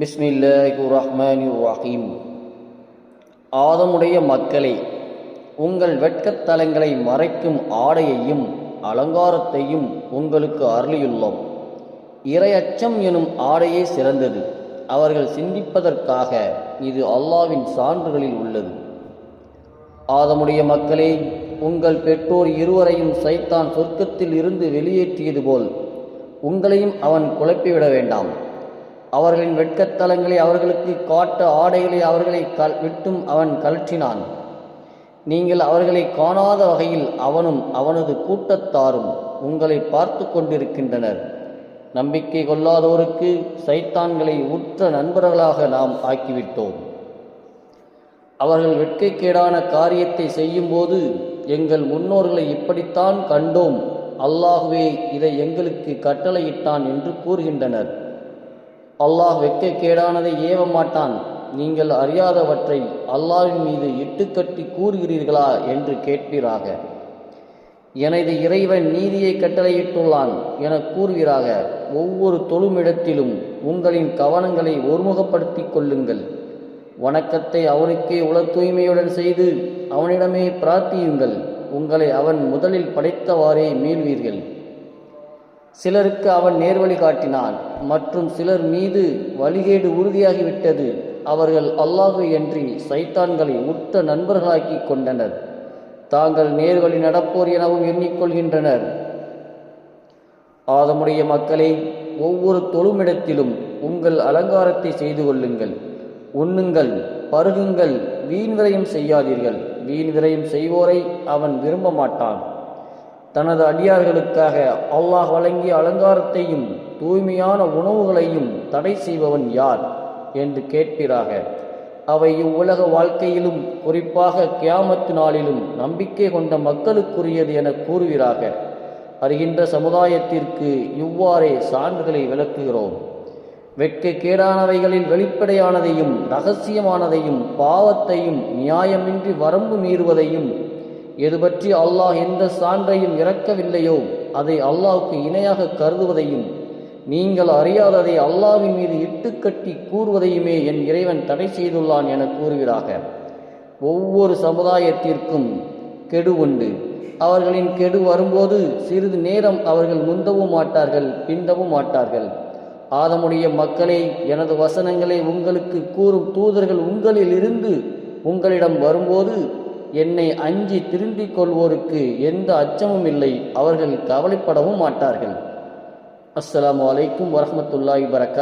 பிஸ்மில்லாஹிர்ரஹ்மானிர்ரஹீம். ஆதமுடைய மக்களே, உங்கள் வெட்கத்தலங்களை மறைக்கும் ஆடையையும் அலங்காரத்தையும் உங்களுக்கு அருளியுள்ளோம். இறையச்சம் எனும் ஆடையே சிறந்தது. அவர்கள் சிந்திப்பதற்காக இது அல்லாஹ்வின் சான்றுகளில் உள்ளது. ஆதமுடைய மக்களே, உங்கள் பெற்றோர் இருவரையும் சைத்தான் சொர்க்கத்தில் இருந்து வெளியேற்றியது போல் உங்களையும் அவன் குழப்பிவிட வேண்டாம். அவர்களின் வெட்கத்தலங்களை அவர்களுக்கு காட்ட ஆடைகளை அவர்களை விட்டும் அவன் கழற்றினான். நீங்கள் அவர்களை காணாத வகையில் அவனும் அவனது கூட்டத்தாரும் உங்களை பார்த்து கொண்டிருக்கின்றனர். நம்பிக்கை கொள்ளாதோருக்கு சைத்தான்களை உற்ற நண்பர்களாக நாம் ஆக்கிவிட்டோம். அவர்கள் வெட்கைக்கேடான காரியத்தை செய்யும்போது, எங்கள் முன்னோர்களை இப்படித்தான் கண்டோம், அல்லாஹ்வே இதை எங்களுக்கு கட்டளையிட்டான் என்று கூறுகின்றனர். அல்லாஹ் வெட்கக்கேடானதை ஏவ மாட்டான். நீங்கள் அறியாதவற்றை அல்லாஹ்வின் மீது இட்டுக்கட்டி கூறுகிறீர்களா என்று கேட்பீராக. எனது இறைவன் நீதியை கட்டளையிட்டுள்ளான் என கூறுவீராக. ஒவ்வொரு தொழுமிடத்திலும் உங்களின் கவனங்களை ஒருமுகப்படுத்திக் கொள்ளுங்கள். வணக்கத்தை அவனுக்கே உள தூய்மையுடன் செய்து அவனிடமே பிரார்த்தியுங்கள். உங்களை அவன் முதலில் படைத்தவாறே மீள்வீர்கள். சிலருக்கு அவன் நேர்வழி காட்டினான், மற்றும் சிலர் மீது வழிகேடு உறுதியாகிவிட்டது. அவர்கள் அல்லாஹ்வை அன்றி சைத்தான்களை உற்ற நண்பர்களாக்கி கொண்டனர். தாங்கள் நேர்வழி நடப்போர் எனவும் எண்ணிக்கொள்கின்றனர். ஆதமுடைய மக்களே, ஒவ்வொரு தொழுமிடத்திலும் உங்கள் அலங்காரத்தை செய்து கொள்ளுங்கள். உண்ணுங்கள், பருகுங்கள், வீண் விரயம் செய்யாதீர்கள். வீண் விரயம் செய்வோரை அவன் விரும்ப மாட்டான். தனது அடியார்களுக்காக அல்லாஹ் வழங்கிய அலங்காரத்தையும் தூய்மையான உணவுகளையும் தடை செய்பவன் யார் என்று கேட்பீராக. அவை இவ்வுலக வாழ்க்கையிலும் குறிப்பாக கியாமத்து நாளிலும் நம்பிக்கை கொண்ட மக்களுக்குரியது என கூறுவீராக. அறிகின்ற சமுதாயத்திற்கு இவ்வாறே சான்றுகளை விளக்குகிறோம். வெட்கக்கேடானவைகளில் வெளிப்படையானதையும் இரகசியமானதையும் பாவத்தையும் நியாயமின்றி வரம்பு மீறுவதையும், எது பற்றி அல்லாஹ் எந்த சான்றையும் இறக்கவில்லையோ அதை அல்லாஹ்வுக்கு இணையாக கருதுவதையும், நீங்கள் அறியாததை அல்லாஹ்வின் மீது இட்டுக்கட்டி கூறுவதையுமே என் இறைவன் தடை செய்துள்ளான் என கூறுகிறாக. ஒவ்வொரு சமுதாயத்திற்கும் கெடு உண்டு. அவர்களின் கெடு வரும்போது சிறிது நேரம் அவர்கள் முந்தவும் மாட்டார்கள், பிந்தவும் மாட்டார்கள். ஆதமுடைய மக்களே, எனது வசனங்களை உங்களுக்கு கூறும் தூதர்கள் உங்களில் இருந்து உங்களிடம் வரும்போது என்னை அஞ்சி திருந்திக் கொள்வோருக்கு எந்த அச்சமும் இல்லை. அவர்கள் கவலைப்படவும் மாட்டார்கள். அஸ்ஸலாமு அலைக்கும் வரஹ்மத்துல்லாஹி வபரகாத்துஹு.